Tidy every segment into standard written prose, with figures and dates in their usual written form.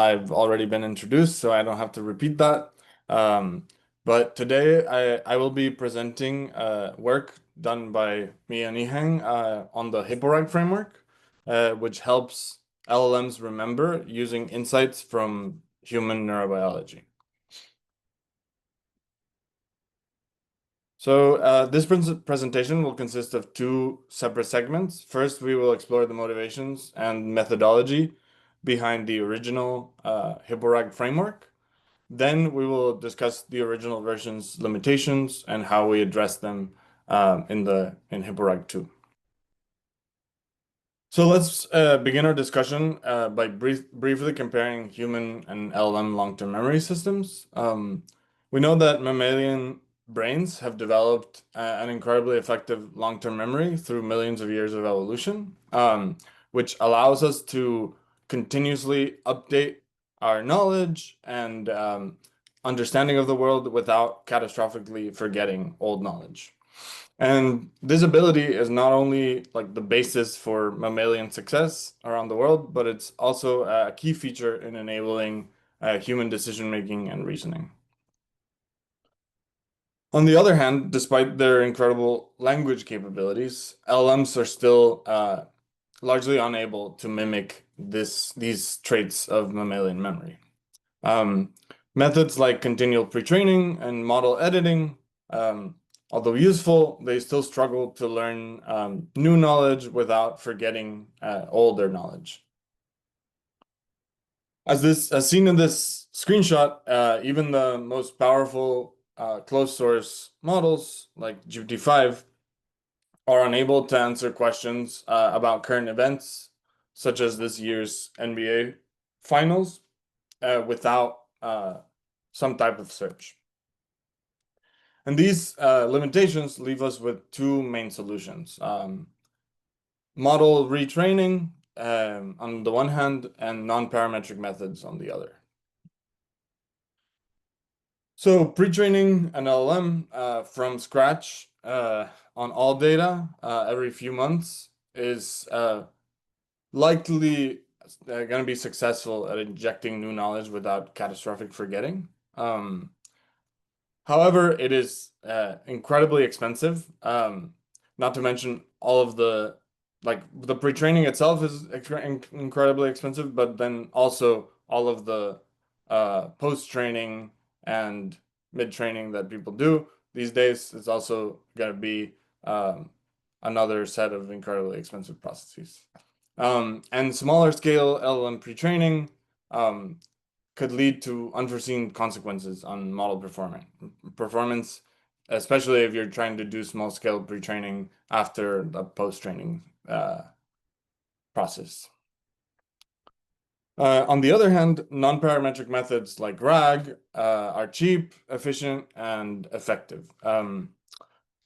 I've already been introduced, so I don't have to repeat that. But today I will be presenting work done by me and Yiheng on the HippoRag framework, which helps LLMs remember using insights from human neurobiology. So this presentation will consist of two separate segments. First, we will explore the motivations and methodology behind the original HippoRag framework. Then we will discuss the original version's limitations and how we address them in HippoRag 2. So let's begin our discussion by briefly comparing human and LLM long-term memory systems. We know that mammalian brains have developed an incredibly effective long-term memory through millions of years of evolution, which allows us to continuously update our knowledge and understanding of the world without catastrophically forgetting old knowledge. And this ability is not only like the basis for mammalian success around the world, but it's also a key feature in enabling human decision-making and reasoning. On the other hand, despite their incredible language capabilities, LLMs are still largely unable to mimic these traits of mammalian memory. Methods like continual pre-training and model editing, although useful, they still struggle to learn new knowledge without forgetting older knowledge. As seen in this screenshot, even the most powerful closed source models like GPT-5 are unable to answer questions about current events, such as this year's NBA finals, without some type of search. And these limitations leave us with two main solutions. Model retraining on the one hand and non-parametric methods on the other. So pre-training an LLM from scratch on all data every few months is likely going to be successful at injecting new knowledge without catastrophic forgetting. However, it is incredibly expensive. Not to mention all of the pre-training itself is incredibly expensive, but then also all of the post-training and mid-training that people do these days is also going to be another set of incredibly expensive processes. And smaller scale LLM pre-training could lead to unforeseen consequences on model performance, especially if you're trying to do small scale pre-training after the post-training process. On the other hand, non-parametric methods like RAG are cheap, efficient, and effective.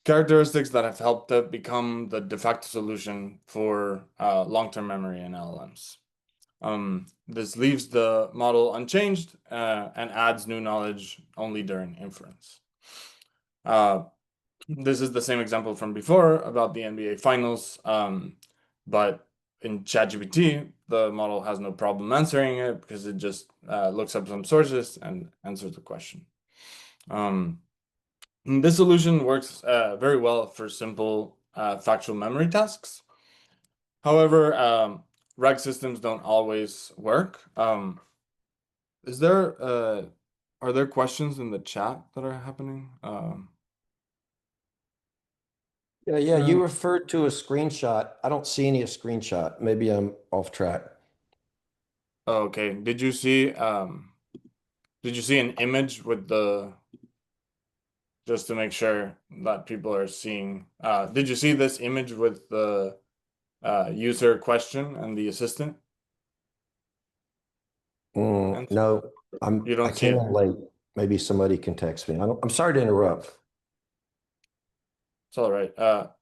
Characteristics that have helped to become the de facto solution for long-term memory in LLMs. This leaves the model unchanged and adds new knowledge only during inference. This is the same example from before about the NBA finals, but in ChatGPT, the model has no problem answering it because it just looks up some sources and answers the question. This solution works very well for simple factual memory tasks. However, RAG systems don't always work. Are there questions in the chat that are happening? Yeah, you referred to a screenshot. I don't see any screenshot. Maybe I'm off track. Oh, okay. Did you see an image with just to make sure that people are seeing, did you see this image with the user question and the assistant? No, I came in late. Maybe somebody can text me. I'm sorry to interrupt. It's all right.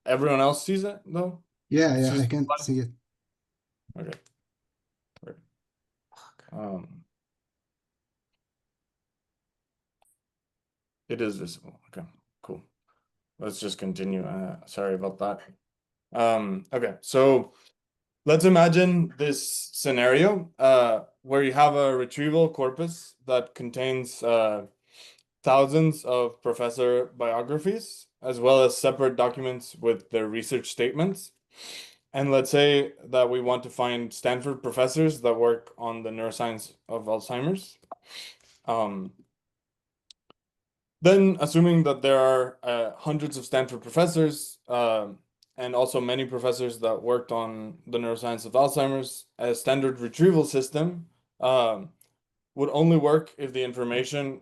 Everyone else sees it though? Yeah, I can see it. Okay. Great. It is visible. Okay, cool. Let's just continue. Sorry about that. Okay, so let's imagine this scenario where you have a retrieval corpus that contains thousands of professor biographies, as well as separate documents with their research statements. And let's say that we want to find Stanford professors that work on the neuroscience of Alzheimer's. Then, assuming that there are hundreds of Stanford professors and also many professors that worked on the neuroscience of Alzheimer's, a standard retrieval system would only work if the information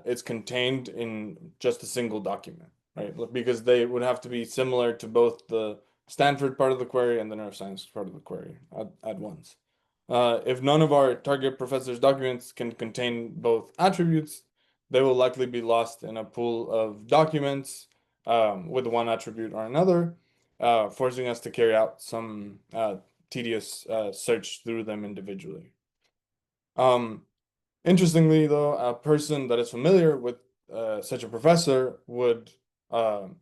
is contained in just a single document, right? Because they would have to be similar to both the Stanford part of the query and the neuroscience part of the query at once. If none of our target professor's documents can contain both attributes, they will likely be lost in a pool of documents with one attribute or another, forcing us to carry out some tedious search through them individually. Interestingly, though, a person that is familiar with such a professor would,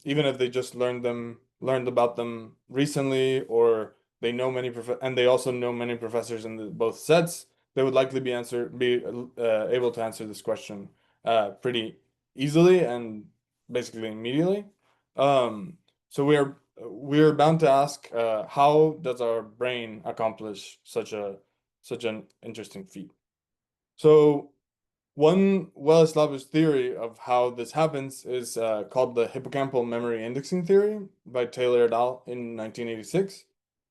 even if they just learned about them recently, or they know many and they also know many professors in both sets, they would likely be able to answer this question pretty easily and basically immediately. So we are bound to ask, how does our brain accomplish such an interesting feat? So one well-established theory of how this happens is called the hippocampal memory indexing theory by Taylor et al. In 1986.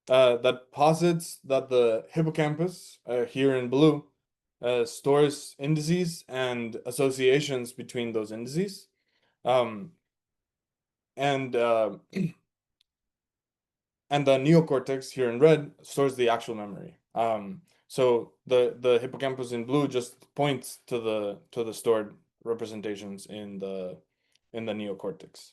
That posits that the hippocampus, here in blue, stores indices and associations between those indices. And the neocortex, here in red, stores the actual memory. So the hippocampus in blue just points to the stored representations in the neocortex.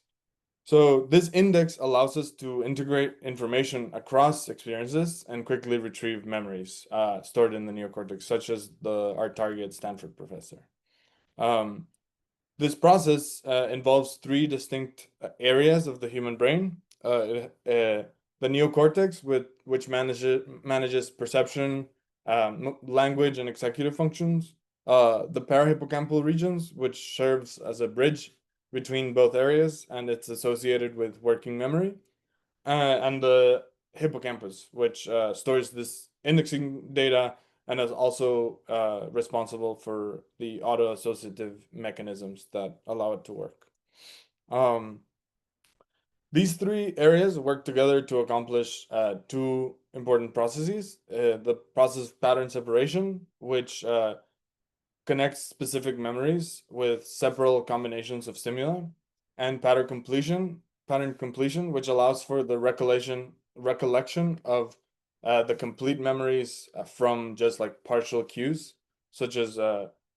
So this index allows us to integrate information across experiences and quickly retrieve memories stored in the neocortex, such as our target Stanford professor. This process involves three distinct areas of the human brain. The neocortex, which manages perception, language, and executive functions. The parahippocampal regions, which serves as a bridge between both areas, and it's associated with working memory. And the hippocampus, which stores this indexing data and is also responsible for the auto-associative mechanisms that allow it to work. These three areas work together to accomplish two important processes. The process of pattern separation, which connects specific memories with several combinations of stimuli, and pattern completion, which allows for the recollection of the complete memories from just like partial cues, such as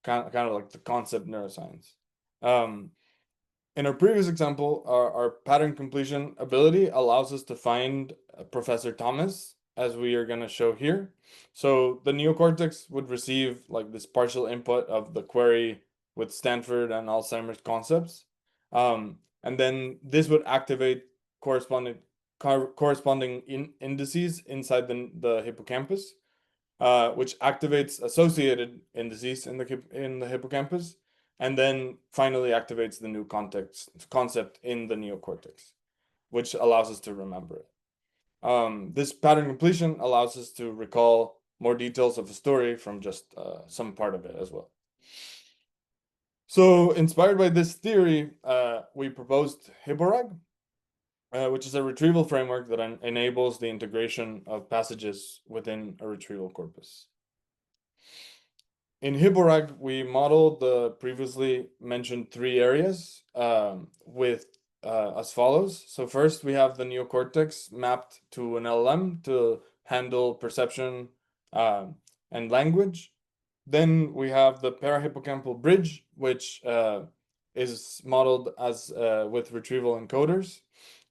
kind of like the concept neuroscience. In our previous example, our pattern completion ability allows us to find Professor Thomas, as we are going to show here. So the neocortex would receive like this partial input of the query with Stanford and Alzheimer's concepts. And then this would activate corresponding indices inside the hippocampus, which activates associated indices in the hippocampus, and then finally activates the new concept in the neocortex, which allows us to remember it. This pattern completion allows us to recall more details of a story from just some part of it as well. So inspired by this theory, we proposed Hipporag, which is a retrieval framework that enables the integration of passages within a retrieval corpus. In Hipporag, we modeled the previously mentioned three areas with as follows. So first, we have the neocortex mapped to an LLM to handle perception and language. Then we have the parahippocampal bridge, which is modeled as with retrieval encoders.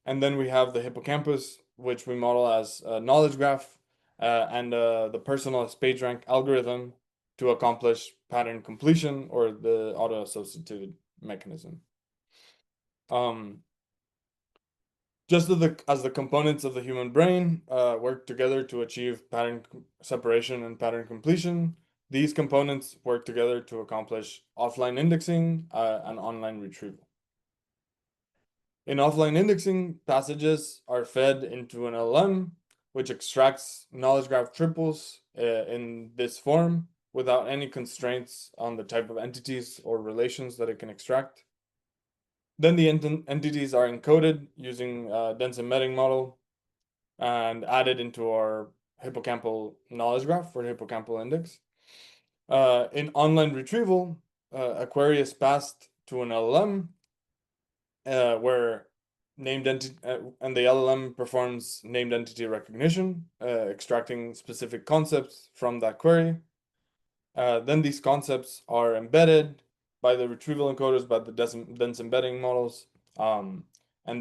And then we have the hippocampus, which we model as a knowledge graph, and the personalized PageRank algorithm to accomplish pattern completion or the auto-associative mechanism. Just as the components of the human brain work together to achieve pattern separation and pattern completion, these components work together to accomplish offline indexing and online retrieval. In offline indexing, passages are fed into an LLM, which extracts knowledge graph triples in this form without any constraints on the type of entities or relations that it can extract. Then the entities are encoded using a dense embedding model and added into our hippocampal knowledge graph or hippocampal index. In online retrieval, a query is passed to an LLM where named entity and the LLM performs named entity recognition, extracting specific concepts from that query. Then these concepts are embedded by the retrieval encoders, by the dense embedding models, and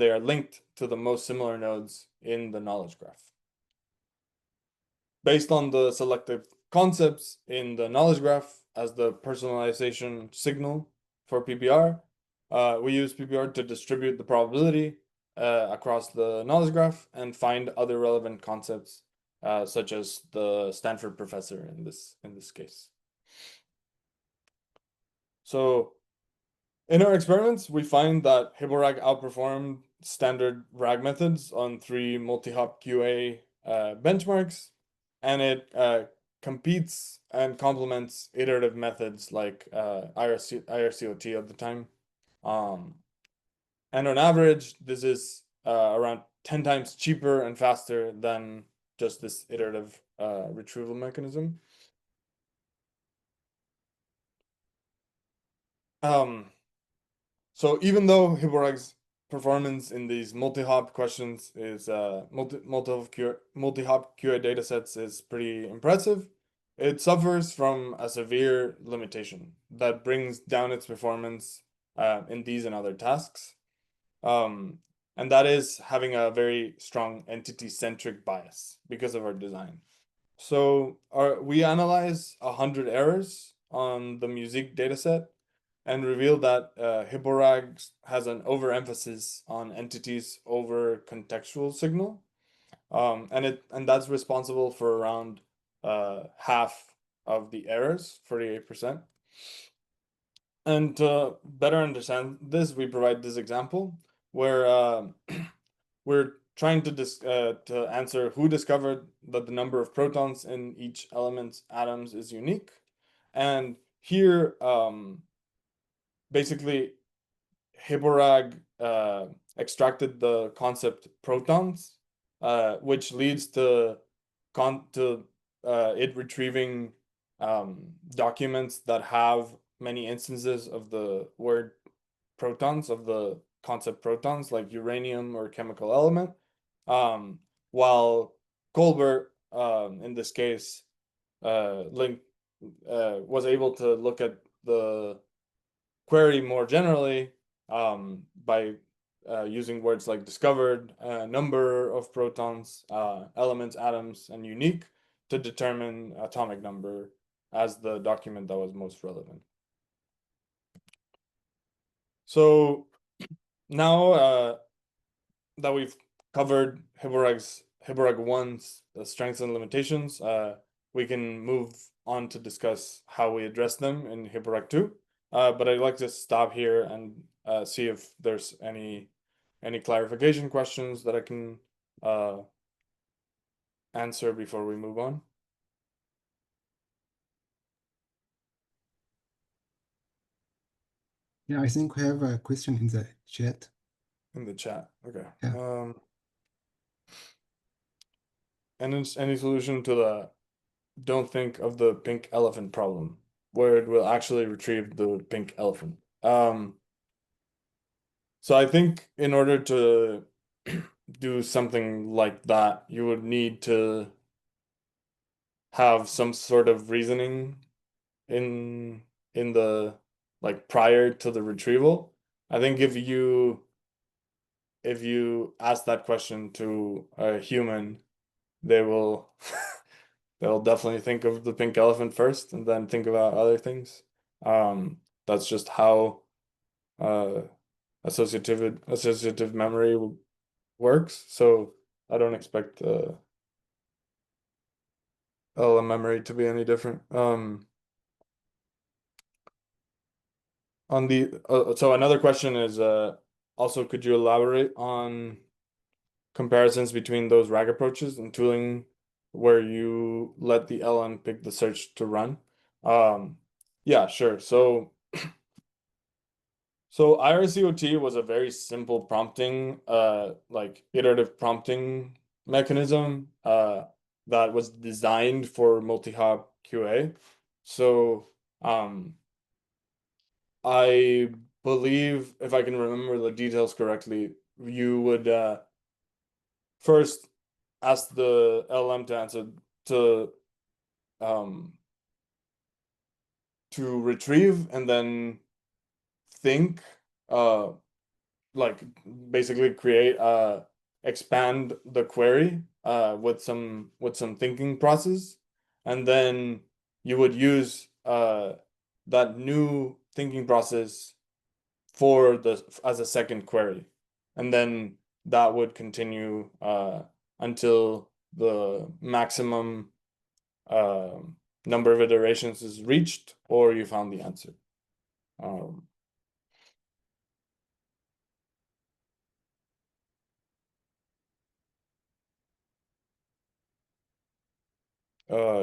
they are linked to the most similar nodes in the knowledge graph. Based on the selected concepts in the knowledge graph as the personalization signal for PPR, we use PPR to distribute the probability across the knowledge graph and find other relevant concepts, such as the Stanford professor in this case. So in our experiments, we find that HippoRag outperformed standard RAG methods on 3 multi-hop QA benchmarks, and it competes and complements iterative methods like IRCOT at the time. And on average, this is around 10 times cheaper and faster than just this iterative retrieval mechanism. So even though HippoRag's performance in these multi-hop questions is multi-hop QA datasets is pretty impressive, it suffers from a severe limitation that brings down its performance in these and other tasks. And that is having a very strong entity-centric bias because of our design. So we analyze 100 errors on the music dataset and reveal that HippoRag has an overemphasis on entities over contextual signal. And that's responsible for around half of the errors, 48%. And to better understand this, we provide this example where we're trying to answer who discovered that the number of protons in each element's atoms is unique. And here, basically, HippoRag extracted the concept protons, which leads to it retrieving documents that have many instances of the word protons, of the concept protons, like uranium or chemical element, while Colbert, in this case, was able to look at the query more generally by using words like discovered, number of protons, elements, atoms, and unique to determine atomic number as the document that was most relevant. So now that we've covered HippoRag 1's strengths and limitations, we can move on to discuss how we address them in HippoRag 2. But I'd like to stop here and see if there's any clarification questions that I can answer before we move on. Yeah, I think we have a question in the chat. In the chat, okay. Yeah. Any solution to the don't think of the pink elephant problem, where it will actually retrieve the pink elephant? So I think in order to do something like that, you would need to have some sort of reasoning in the like prior to the retrieval. I think if you ask that question to a human, they will they'll definitely think of the pink elephant first and then think about other things. That's just how associative memory works. So I don't expect LLM memory to be any different. On the so another question is also, could you elaborate on comparisons between those RAG approaches and tooling where you let the LM pick the search to run? Yeah, sure. So IRCOT was a very simple prompting, like iterative prompting mechanism that was designed for multi-hop QA. So I believe, if I can remember the details correctly, you would first ask the LM to answer to um to retrieve and then think, like basically create expand the query with some thinking process, and then you would use that new thinking process for the as a second query, and then that would continue until the maximum number of iterations is reached or you found the answer.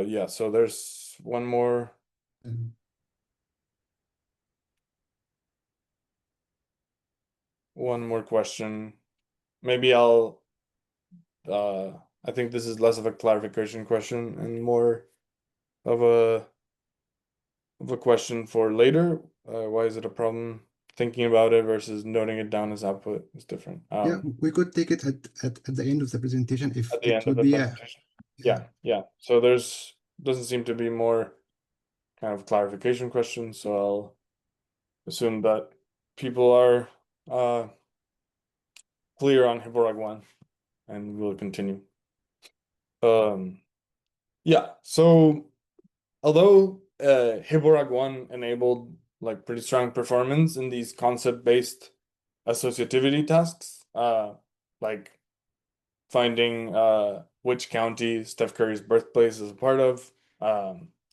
Yeah, so there's one more Um, question. Maybe I'll I think this is less of a clarification question and more of a question for later. Why is it a problem? Thinking about it versus noting it down as output is different. yeah, we could take it at the end of the presentation if At the it end of would the be presentation. Yeah. So there's doesn't seem to be more kind of clarification questions, so I'll assume that people are clear on Hiborag 1, and we'll continue. Yeah, so although Hiborag 1 enabled like pretty strong performance in these concept-based associativity tasks, like finding which county Steph Curry's birthplace is a part of,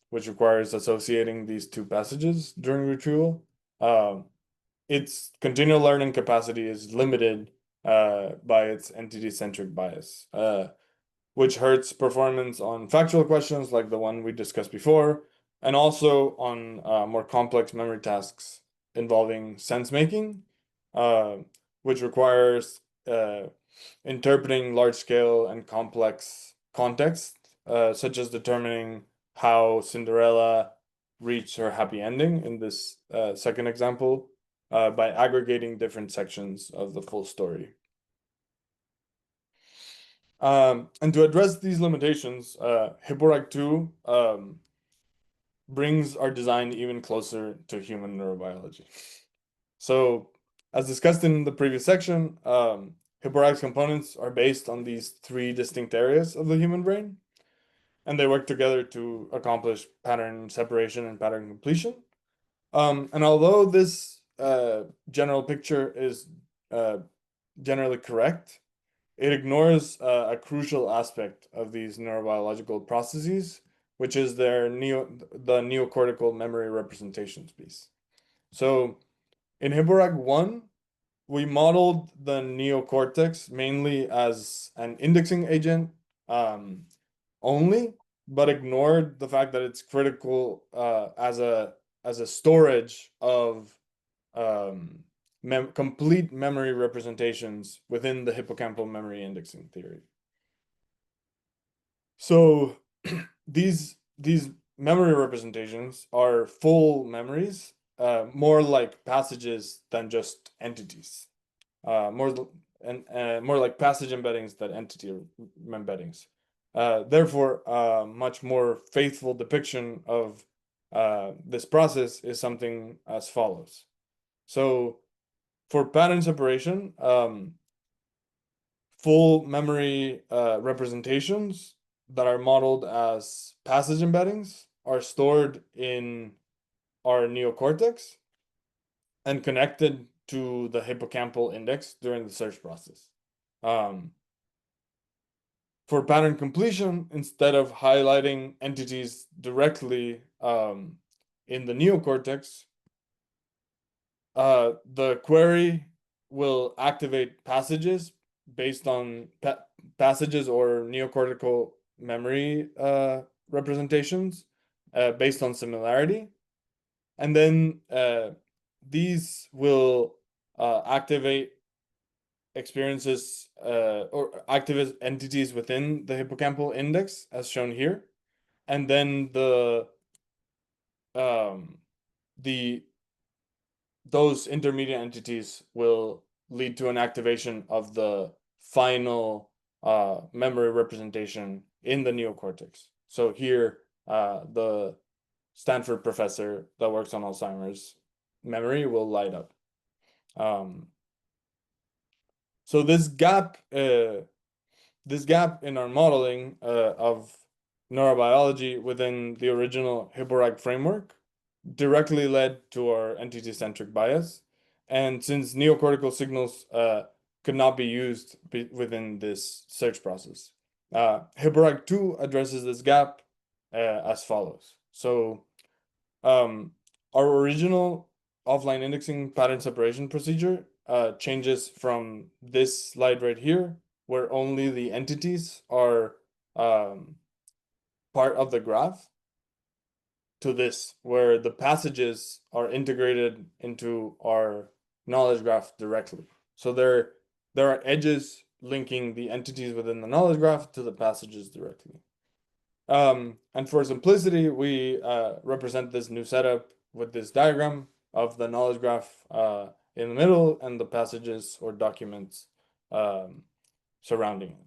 which requires associating these two passages during retrieval. Its continual learning capacity is limited by its entity-centric bias, which hurts performance on factual questions like the one we discussed before, and also on more complex memory tasks involving sense making, which requires interpreting large scale and complex context, such as determining how Cinderella reached her happy ending in this second example by aggregating different sections of the full story. And to address these limitations, Hiborag 2 brings our design even closer to human neurobiology. So, as discussed in the previous section, Hiborag's components are based on these three distinct areas of the human brain, and they work together to accomplish pattern separation and pattern completion. And although this general picture is generally correct, it ignores a crucial aspect of these neurobiological processes, which is the neocortical memory representations piece. So in Hiborag 1, we modeled the neocortex mainly as an indexing agent only, but ignored the fact that it's critical as a storage of complete memory representations within the hippocampal memory indexing theory. So these memory representations are full memories, more like passages than just entities. More like passage embeddings than entity embeddings. Therefore, a much more faithful depiction of this process is something as follows. So for pattern separation, full memory representations that are modeled as passage embeddings are stored in our neocortex and connected to the hippocampal index during the search process. For pattern completion, instead of highlighting entities directly in the neocortex, the query will activate passages based on passages or neocortical memory representations based on similarity. And then these will activate experiences or activate entities within the hippocampal index, as shown here. And then those intermediate entities will lead to an activation of the final memory representation in the neocortex. So here, the Stanford professor that works on Alzheimer's memory will light up. So this gap in our modeling of neurobiology within the original HippoRag framework directly led to our entity-centric bias. And since neocortical signals could not be used within this search process, HippoRag 2 addresses this gap as follows. So our original offline indexing pattern separation procedure changes from this slide right here, where only the entities are part of the graph, to this, where the passages are integrated into our knowledge graph directly. So there are edges linking the entities within the knowledge graph to the passages directly. And for simplicity, we represent this new setup with this diagram of the knowledge graph in the middle and the passages or documents surrounding it.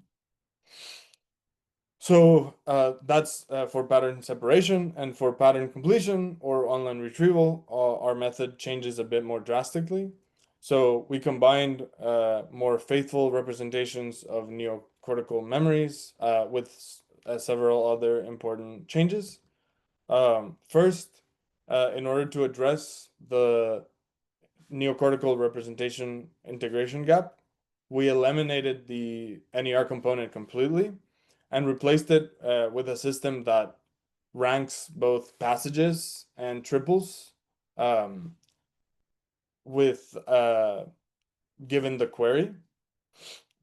So that's for pattern separation, and for pattern completion or online retrieval, our method changes a bit more drastically. So we combined more faithful representations of neocortical memories with several other important changes. First, in order to address the neocortical representation integration gap, we eliminated the NER component completely and replaced it with a system that ranks both passages and triples with given the query.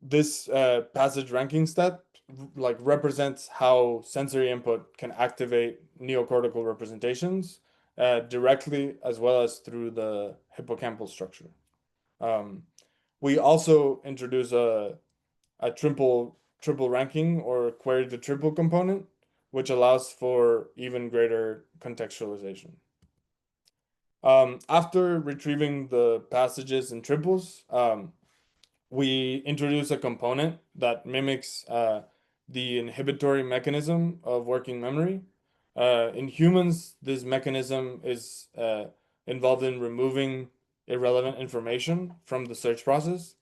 This passage ranking step represents how sensory input can activate neocortical representations directly as well as through the hippocampal structure. We also introduce a triple ranking or query to triple component, which allows for even greater contextualization. After retrieving the passages and triples, we introduce a component that mimics the inhibitory mechanism of working memory. In humans, this mechanism is involved in removing irrelevant information from the search process,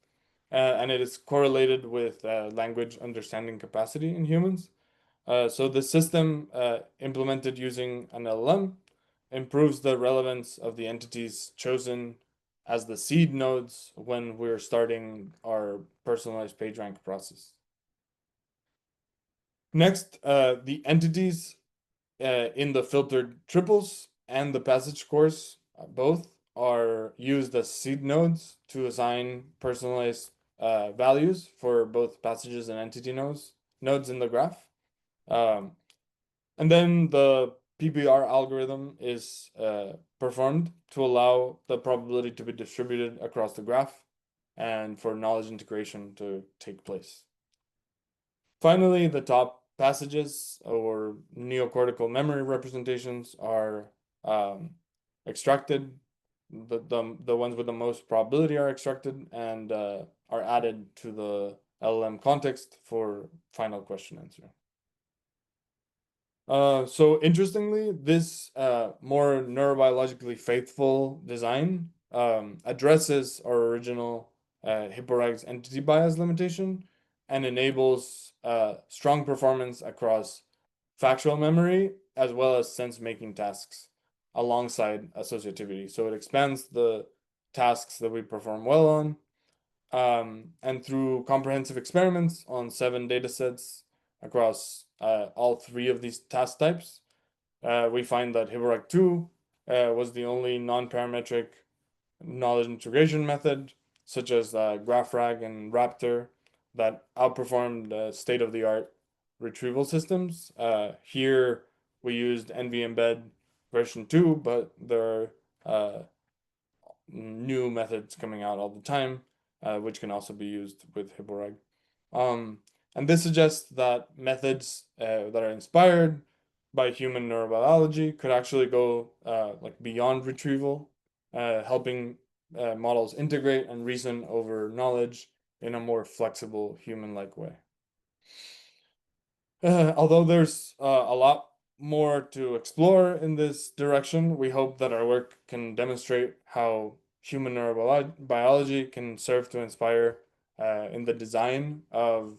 and it is correlated with language understanding capacity in humans. So the system implemented using an LLM improves the relevance of the entities chosen as the seed nodes when we're starting our personalized PageRank process. Next, the entities in the filtered triples and the passage scores, both are used as seed nodes to assign personalized values for both passages and entity nodes in the graph. And then the PPR algorithm is performed to allow the probability to be distributed across the graph and for knowledge integration to take place. Finally, the top passages or neocortical memory representations are extracted. The ones with the most probability are extracted and are added to the LLM context for final question answer. So interestingly, this more neurobiologically faithful design addresses our original HippoRag's entity bias limitation and enables strong performance across factual memory as well as sense-making tasks alongside associativity. So it expands the tasks that we perform well on And through comprehensive experiments on 7 datasets across all 3 of these task types, we find that Hiborag-2 was the only non-parametric knowledge integration method, such as GraphRag and Raptor, that outperformed state-of-the-art retrieval systems. Here we used NVEmbed version 2, but there are new methods coming out all the time, which can also be used with Hiborag. And this suggests that methods that are inspired by human neurobiology could actually go like beyond retrieval, helping models integrate and reason over knowledge in a more flexible human-like way. Although there's a lot more to explore in this direction, we hope that our work can demonstrate how human neurobiology can serve to inspire in the design of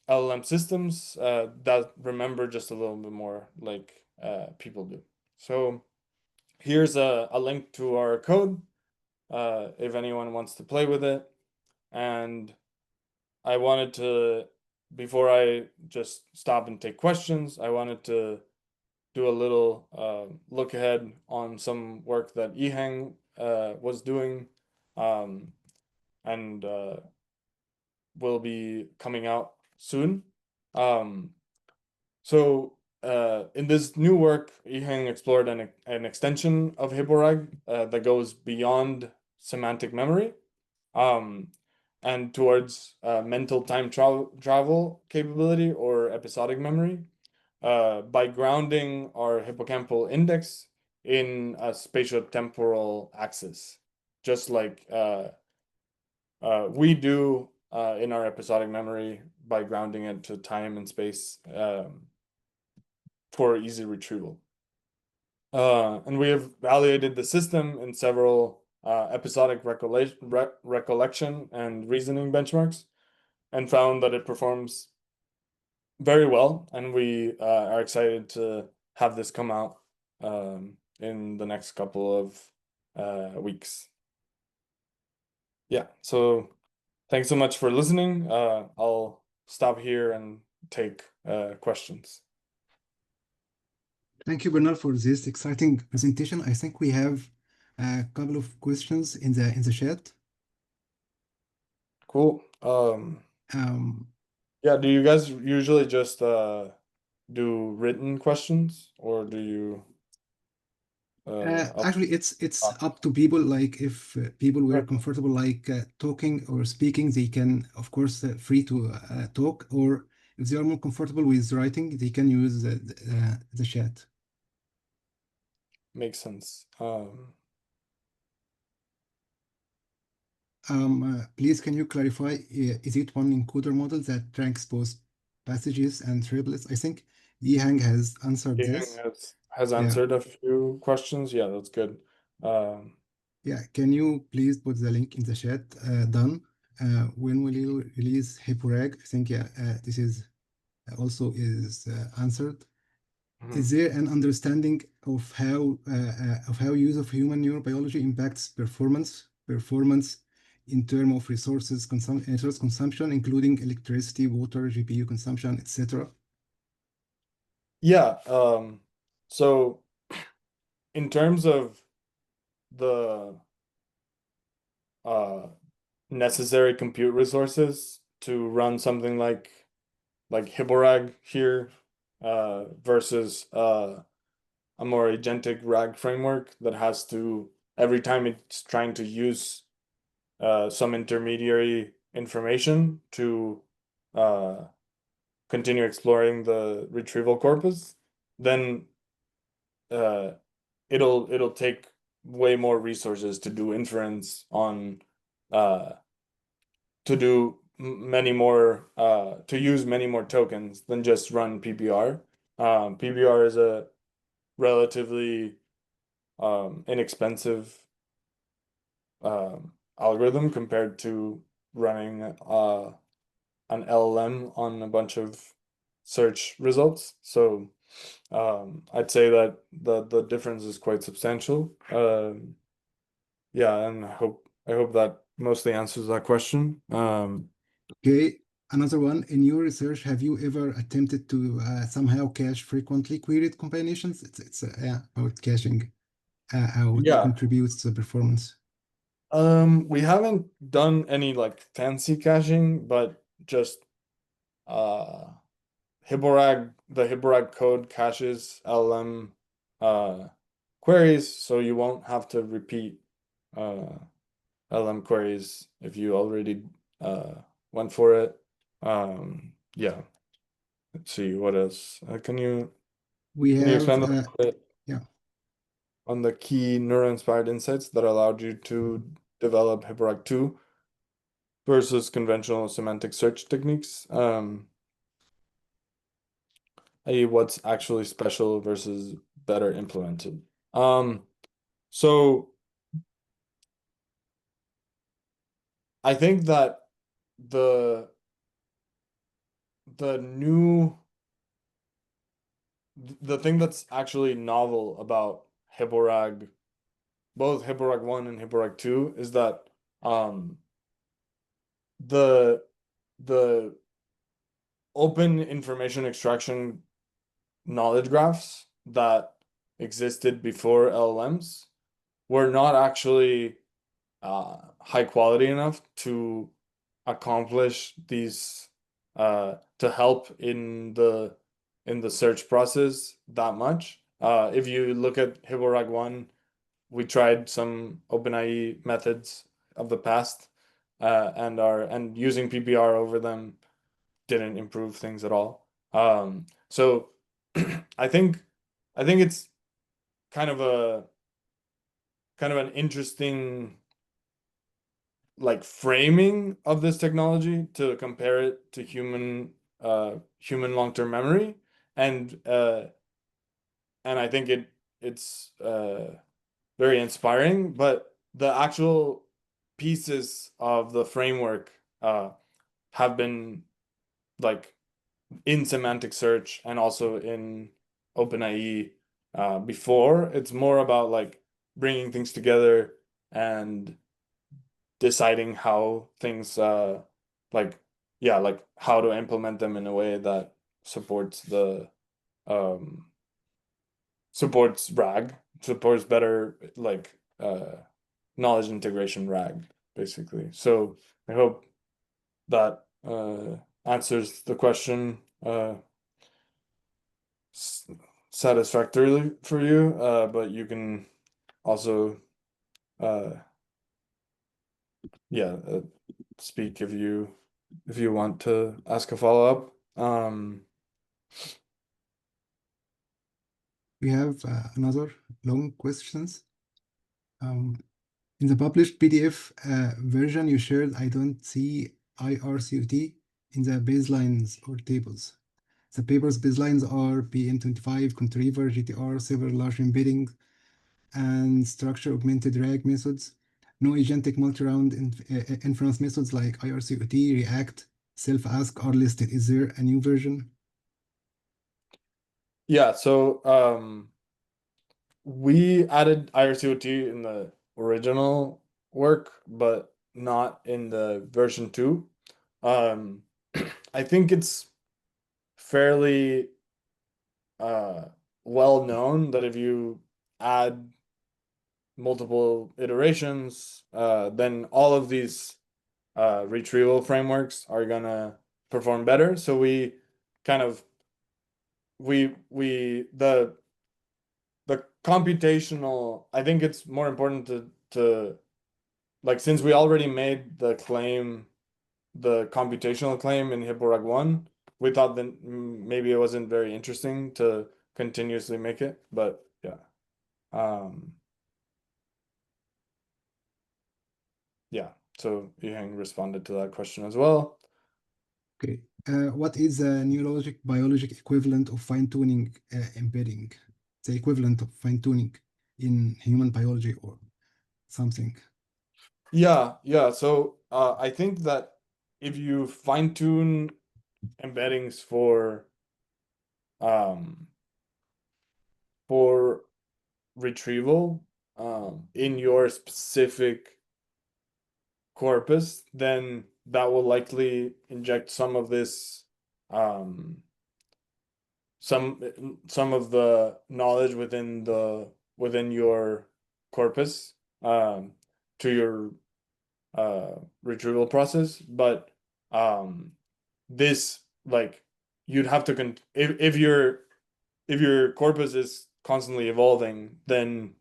LLM systems that remember just a little bit more like people do. So here's a link to our code if anyone wants to play with it. And I wanted to, before I just stop and take questions, I wanted to do a little look ahead on some work that Yiheng was doing and will be coming out soon. So in this new work, Yiheng explored an extension of Hiborag that goes beyond semantic memory and towards mental time travel capability or episodic memory by grounding our hippocampal index in a spatiotemporal axis, just like we do in our episodic memory by grounding it to time and space for easy retrieval. And we have validated the system in several episodic recollection and reasoning benchmarks and found that it performs very well. And we are excited to have this come out in the next couple of weeks. Yeah, so thanks so much for listening. I'll stop here and take questions. Thank you, Bernal, for this exciting presentation. I think we have a couple of questions in the chat. Cool. Yeah, do you guys usually just do written questions or do you Actually, it's up to people. Like if people were Right. comfortable like talking or speaking, they can, of course, free to talk. Or if they are more comfortable with writing, they can use the chat. Makes sense. Please, can you clarify? Is it one encoder model that ranks both passages and triplets? I think Yiheng has answered this. Has Yeah. answered a few questions. Yeah, that's good. Yeah, can you please put the link in the chat? Done. When will you release Hiporag? I think this is also answered. Is there an understanding of how use of human neurobiology impacts performance in terms of resource consumption, including electricity, water, GPU consumption, etc.? Yeah, so in terms of the necessary compute resources to run something like Hiborag here versus a more agentic RAG framework that has to, every time it's trying to use some intermediary information to continue exploring the retrieval corpus, then it'll take way more resources to do inference on to do many more to use many more tokens than just run PPR. PPR is a relatively inexpensive algorithm compared to running an LLM on a bunch of search results. So I'd say that the difference is quite substantial. Yeah, and I hope that mostly answers that question. Okay, another one. In your research, have you ever attempted to somehow cache frequently queried combinations? It's yeah, about caching, how it Yeah. contributes to performance. We haven't done any like fancy caching, but just uh the Hiborag code caches LLM queries, so you won't have to repeat LLM queries if you already went for it. Yeah. Let's see what else. We Can you have expand a little bit yeah. on the key neural-inspired insights that allowed you to develop Hiborag 2 versus conventional semantic search techniques? I.e., what's actually special versus better implemented. So I think that the the new the thing that's actually novel about Hiborag, both Hiborag 1 and Hiborag 2, is that the the open information extraction knowledge graphs that existed before LLMs were not actually high quality enough to accomplish these to help in the search process that much. If you look at Hiborag 1, we tried some OpenIE methods of the past, and using PPR over them didn't improve things at all. So I think it's kind of an interesting like framing of this technology to compare it to human long-term memory, and I think it's very inspiring, but the actual pieces of the framework have been like in semantic search and also in OpenIE before. It's more about like bringing things together and deciding how things like like how to implement them in a way that supports the um supports RAG, supports better like knowledge integration RAG, basically. So I hope that answers the question satisfactorily for you, but you can also yeah speak if you want to ask a follow-up. We have another long questions. In the published PDF version you shared, I don't see IRCOT in the baselines or tables. The paper's baselines are PM25, Contriver, GTR, several large embeddings, and structure-augmented RAG methods. No agentic multi-round inference methods like IRCOT, React, self-ask are listed. Is there a new version? Yeah, so we added IRCOT in the original work, but not in the version 2. I think it's fairly well known that if you add multiple iterations, then all of these retrieval frameworks are gonna perform better. So we kind of the computational, I think it's more important to like, since we already made the computational claim in Hiborag 1, we thought that maybe it wasn't very interesting to continuously make it, but yeah. Yeah, so Yiheng responded to that question as well. Okay. What is the neurologic biologic equivalent of fine-tuning embedding? The equivalent of fine-tuning in human biology or something. Yeah. So I think that if you fine-tune embeddings um for retrieval in your specific corpus, then that will likely inject some of this some of the knowledge within your corpus to your retrieval process. But this, like, you'd have to if your corpus is constantly evolving, then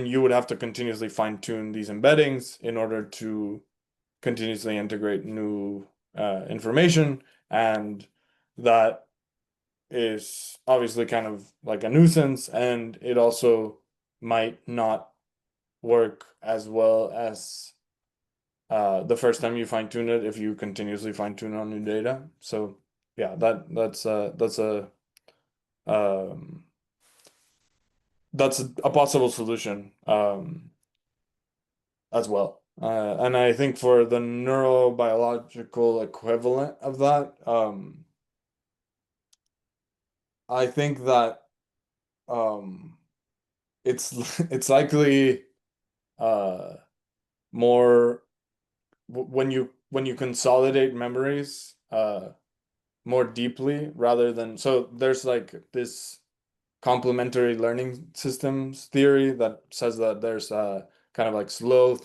you would have to continuously fine-tune these embeddings in order to continuously integrate new information, and that is obviously kind of like a nuisance, and it also might not work as well as the first time you fine-tune it if you continuously fine-tune on new data. So yeah, that's a possible solution as well. And I think for the neurobiological equivalent of that, I think that it's likely more when you consolidate memories more deeply rather than, so there's like this complementary learning systems theory that says that there's kind of like slow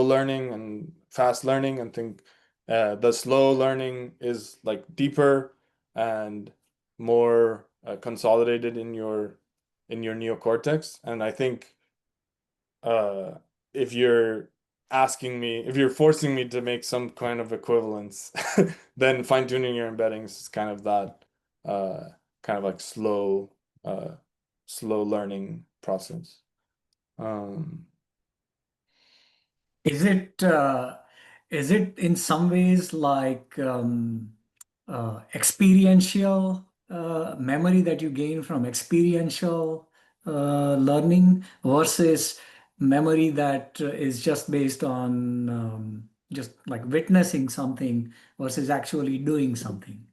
learning and fast learning, and think the slow learning is like deeper and more consolidated in your neocortex. And I think if you're forcing me to make some kind of equivalence, then fine-tuning your embeddings is kind of that kind of like slow learning process. Is it in some ways like experiential memory that you gain from experiential learning versus memory that is just based on just like witnessing something versus actually doing something?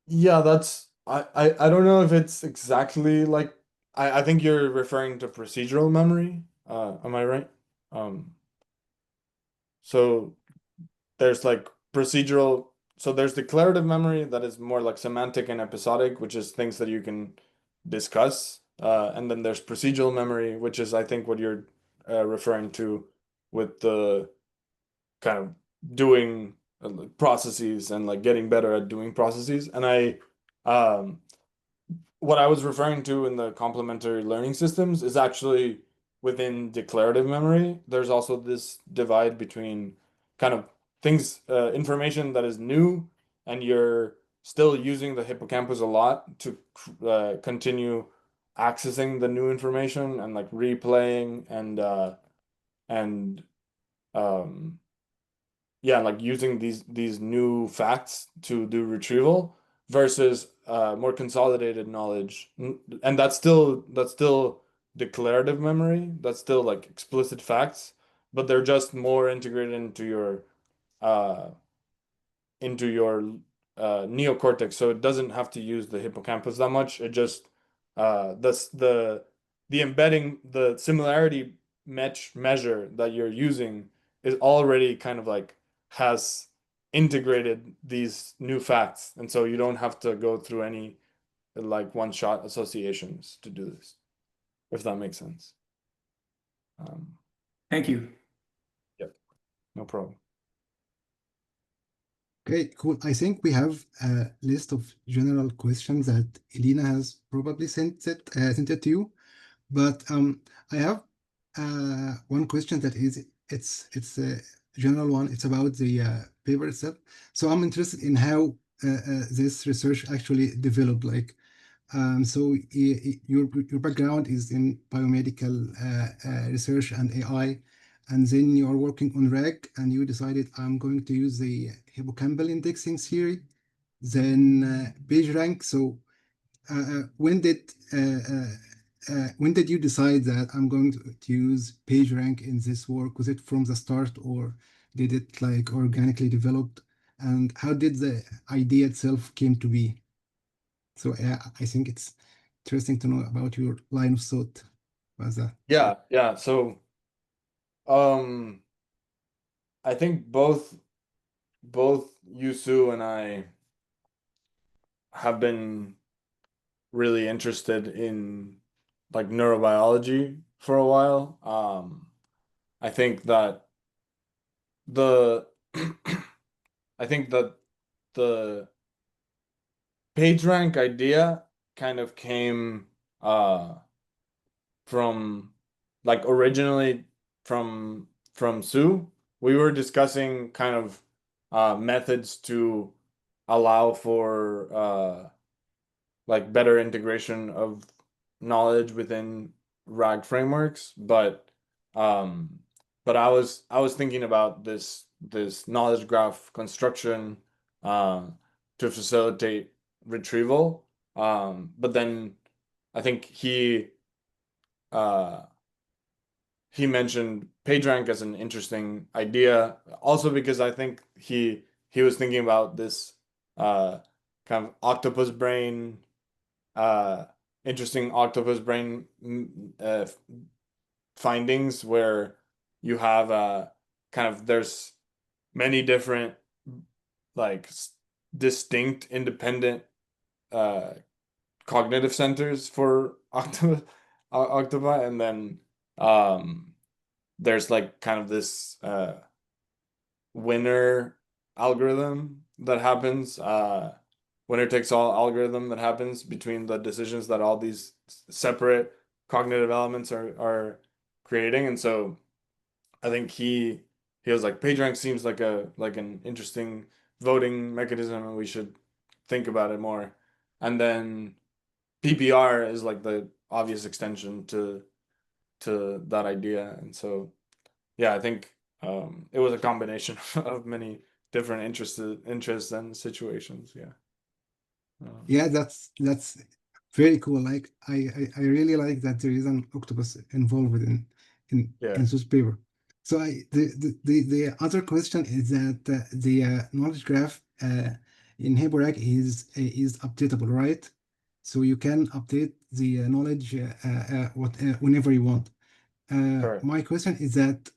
Yeah, that's I don't know if it's exactly like, I think you're referring to procedural memory. Am I right? So there's like procedural, so there's declarative memory that is more like semantic and episodic, which is things that you can discuss. And then there's procedural memory, which is, I think, what you're referring to with the kind of doing processes and like getting better at doing processes. And what I was referring to in the complementary learning systems is actually within declarative memory. There's also this divide between kind of things, information that is new, and you're still using the hippocampus a lot to continue accessing the new information and like replaying and yeah, like using these new facts to do retrieval, versus more consolidated knowledge. And that's still declarative memory. That's still like explicit facts, but they're just more integrated uh into your neocortex, so it doesn't have to use the hippocampus that much. It just that's the embedding, the similarity measure that you're using is already kind of like has integrated these new facts, and so you don't have to go through any like one-shot associations to do this, if that makes sense. Thank you. Yep, no problem. Okay, cool. I think we have a list of general questions that Elena has probably sent it to you. But I have one question that it's a general one. It's about the paper itself. So I'm interested in how this research actually developed. Like, so your background is in biomedical research and AI, and then you are working on RAG, and you decided I'm going to use the hippocampal indexing theory, then PageRank. So when did you decide that I'm going to use PageRank in this work? Was it from the start, or did it like organically developed? And how did the idea itself came to be? So I think it's interesting to know about your line of thought about that. Yeah. So, I think both Yusu and I have been really interested in like neurobiology for a while. I think that the I think that the PageRank idea kind of came from like originally from Sue. We were discussing kind of methods to allow for like better integration of knowledge within RAG frameworks, but I was thinking about this knowledge graph construction to facilitate retrieval. But then I think uh, he mentioned PageRank as an interesting idea, also because I think he was thinking about this kind of octopus brain, interesting octopus brain findings where you have kind of there's many different like distinct independent cognitive centers for octopi, and then there's like kind of this winner algorithm that happens, winner takes all algorithm that happens between the decisions that all these separate cognitive elements are creating. And so I think he was like, PageRank seems like an interesting voting mechanism and we should think about it more. And then PPR is like the obvious extension to that idea. And so yeah, I think it was a combination of many different interests and situations. Yeah. Yeah, that's very cool. Like I really like that there is an octopus involved in this paper. So the other question is that the knowledge graph in HyperRAG is updatable, right? So you can update the knowledge whenever you want. Correct. My question is that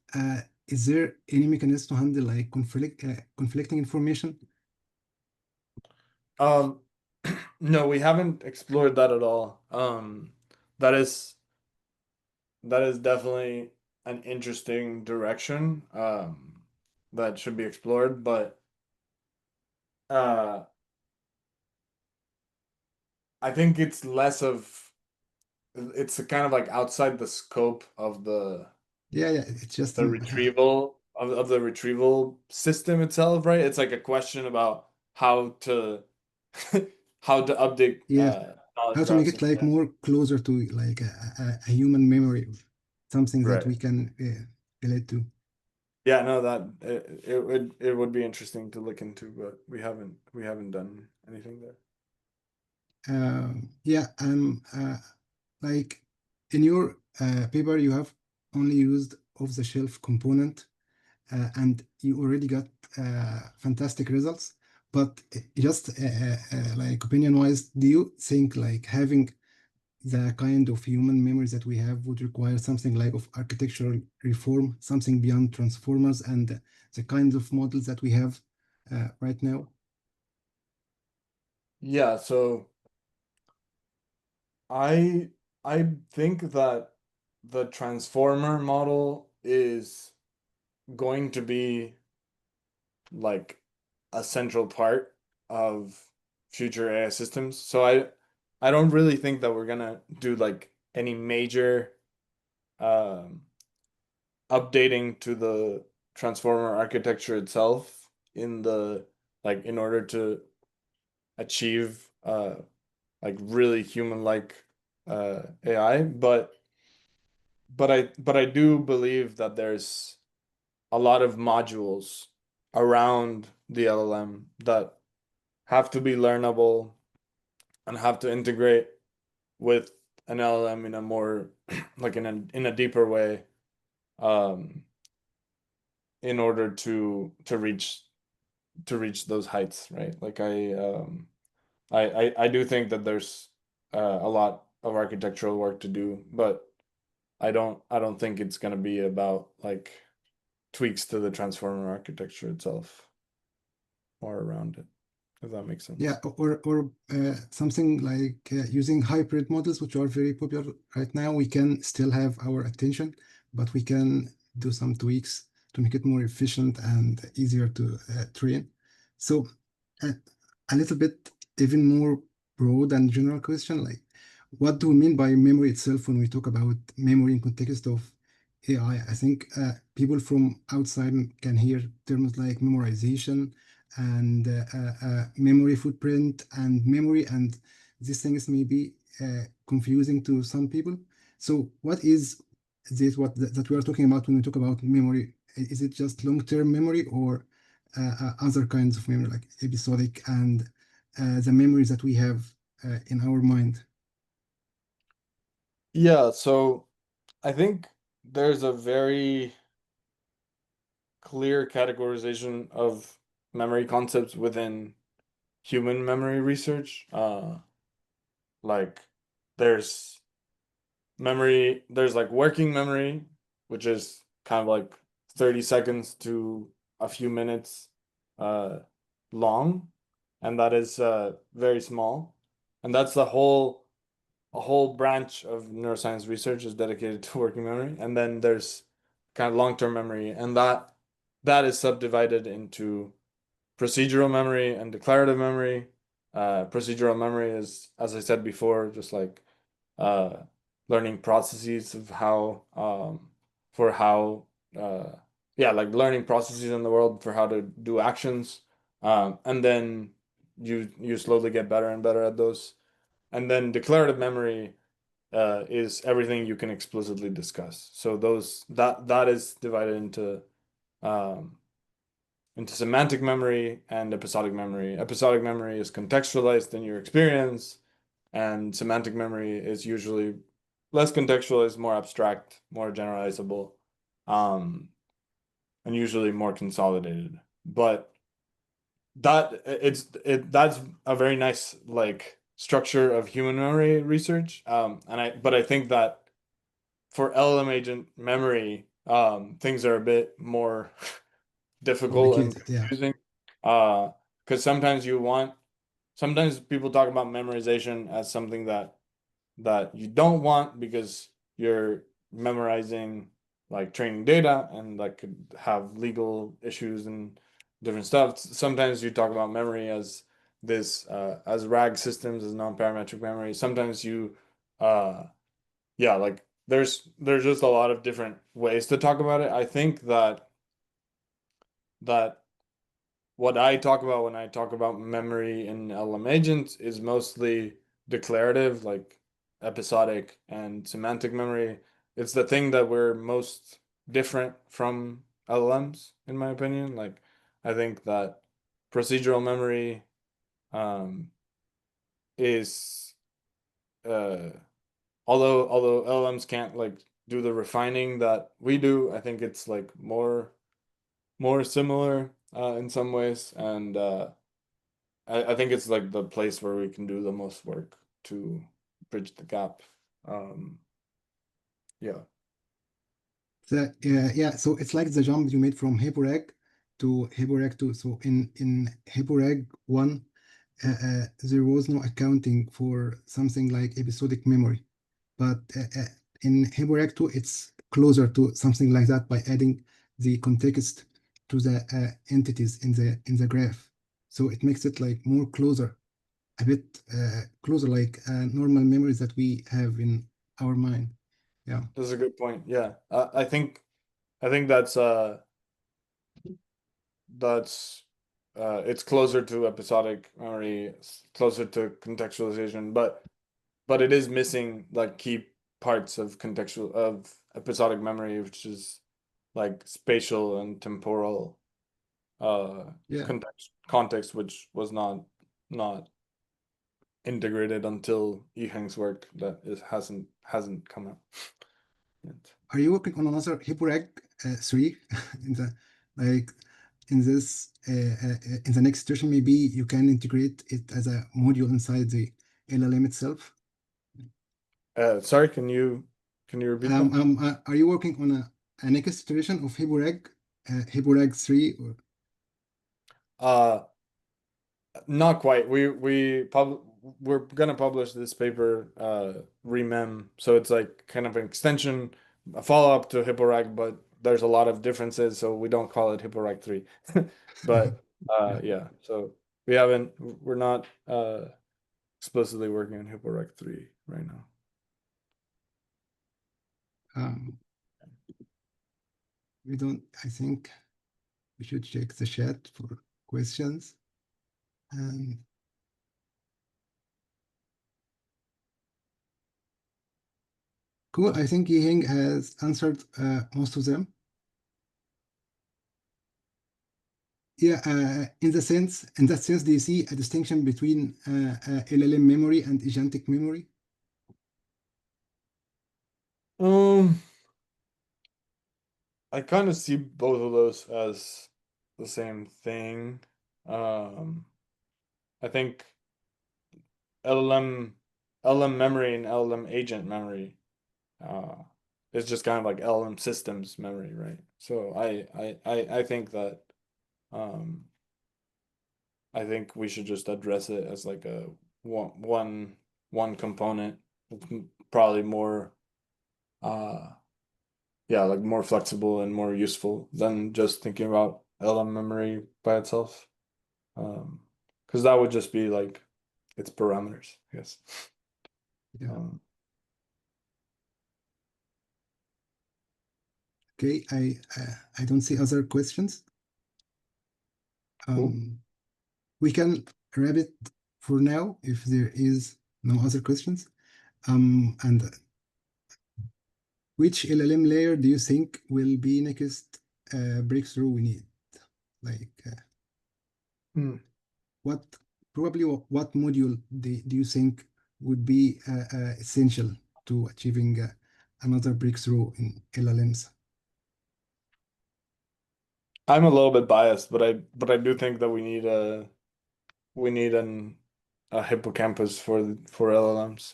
is there any mechanism to handle like conflicting information? No, we haven't explored that at all. That is definitely an interesting direction that should be explored, but I think it's less of it's kind of like outside the scope of the Yeah, it's just the retrieval of the retrieval system itself, right? It's like a question about how to how to update yeah, knowledge how to make graphs. it like more closer to like a human memory, something that Right. we can relate to. Yeah, no, that it would be interesting to look into, but we haven't done anything there. Yeah, like in your paper, you have only used off-the-shelf component, and you already got fantastic results. But just like opinion-wise, do you think like having the kind of human memories that we have would require something like of architectural reform, something beyond transformers and the kinds of models that we have right now? Yeah, so I think that the transformer model is going to be like a central part of future AI systems. So I don't really think that we're gonna do like any major um updating to the transformer architecture itself in the like in order to achieve like really human-like AI, but I do believe that there's a lot of modules around the LLM that have to be learnable and have to integrate with an LLM in a more like in a deeper way um in order to reach those heights, right? Like I do think that there's a lot architectural work to do, but I don't think it's gonna be about like tweaks to the transformer architecture itself or around it, if that makes sense. Yeah, or something like using hybrid models, which are very popular right now. We can still have our attention, but we can do some tweaks to make it more efficient and easier to train. So uh, a little bit even more broad and general question, like what do we mean by memory itself when we talk about memory in context of AI? I think people from outside can hear terms like memorization and memory footprint and memory, and these things may be confusing to some people. So what is this that we are talking about when we talk about memory? Is it just long-term memory or other kinds of memory like episodic and the memories that we have in our mind? Yeah, so I think there's a very clear categorization of memory concepts within human memory research. Like there's there's like working memory, which is kind of like 30 seconds to a few minutes long, and that is very small. And that's a whole branch of neuroscience research is dedicated to working memory. And then there's kind of long-term memory, and that is subdivided into procedural memory and declarative memory. Procedural memory is, as I said before, just like learning processes of how for how yeah, like learning processes in the world for how to do actions, and then you slowly get better and better at those. And then declarative memory is everything you can explicitly discuss. So that is divided um, into semantic memory and episodic memory. Episodic memory is contextualized in your experience, and semantic memory is usually less contextualized, more abstract, more generalizable, and usually more consolidated. But that's a very nice like structure of human memory research. But I think that for LLM agent memory, things are a bit more difficult and Complicated, yeah. confusing. Because sometimes people talk about memorization as something that you don't want because you're memorizing like training data and like could have legal issues and different stuff. Sometimes you talk about memory as this as RAG systems, as non-parametric memory. Sometimes you yeah, like there's just a lot of different ways to talk about it. I think that what I talk about when I talk about memory in LM agents is mostly declarative, like episodic and semantic memory. It's the thing that we're most different from LLMs, in my opinion. Like, I think that procedural memory is although LLMs can't like do the refining that we do, I think it's like more similar in some ways, and I think it's like the place where we can do the most work to bridge the gap. Um, yeah. Yeah, so it's like the jump you made from HyperReg to HyperReg 2. So in HyperReg 1, there was no accounting for something like episodic memory. But in HyperReg 2, it's closer to something like that by adding the context to the entities in the graph. So it makes it like more closer, a bit closer like normal memories that we have in our mind. Yeah. That's a good point. Yeah. I think that's it's closer to episodic memory, it's closer to contextualization, but it is missing like key parts of contextual of episodic memory, which is like spatial and temporal Yeah. context, which was not integrated until Yiheng's work that hasn't come out yet. Are you working on another HyperReg 3 in the like in this in the next version? Maybe you can integrate it as a module inside the LLM itself. Sorry, can you repeat that? Are you working on a next iteration of HippORAG, HippORAG 3 or? Not quite. We're gonna publish this paper, remem, so it's like kind of an extension, a follow-up to HippORAG, but there's a lot of differences, so we don't call it HippORAG 3. But yeah, so we're not explicitly working on HippORAG 3 right now. We don't, I think we should check the chat for questions. Cool. I think Yiheng has answered most of them. Yeah, in that sense, do you see a distinction between LLM memory and agentic memory? I kind of see both of those as the same thing. I think LLM memory and LLM agent memory is just kind of like LLM systems memory, right? So I think that I think we should just address it as like a one component, probably more yeah, like more flexible and more useful than just thinking about LM memory by itself. Because that would just be like its parameters, I guess. Yeah. Okay, I don't see other questions. Cool. We can wrap it for now if there is no other questions. And which LLM layer do you think will be next breakthrough we need? Like what module do you think would be essential to achieving another breakthrough in LLMs? I'm a little bit biased, but I do think that we need a hippocampus for LLMs.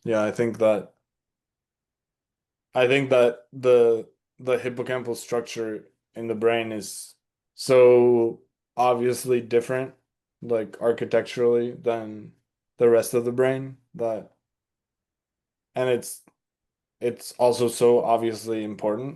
Yeah, I think that the hippocampal structure in the brain is so obviously different, like architecturally, than the rest of the brain, and it's also so obviously important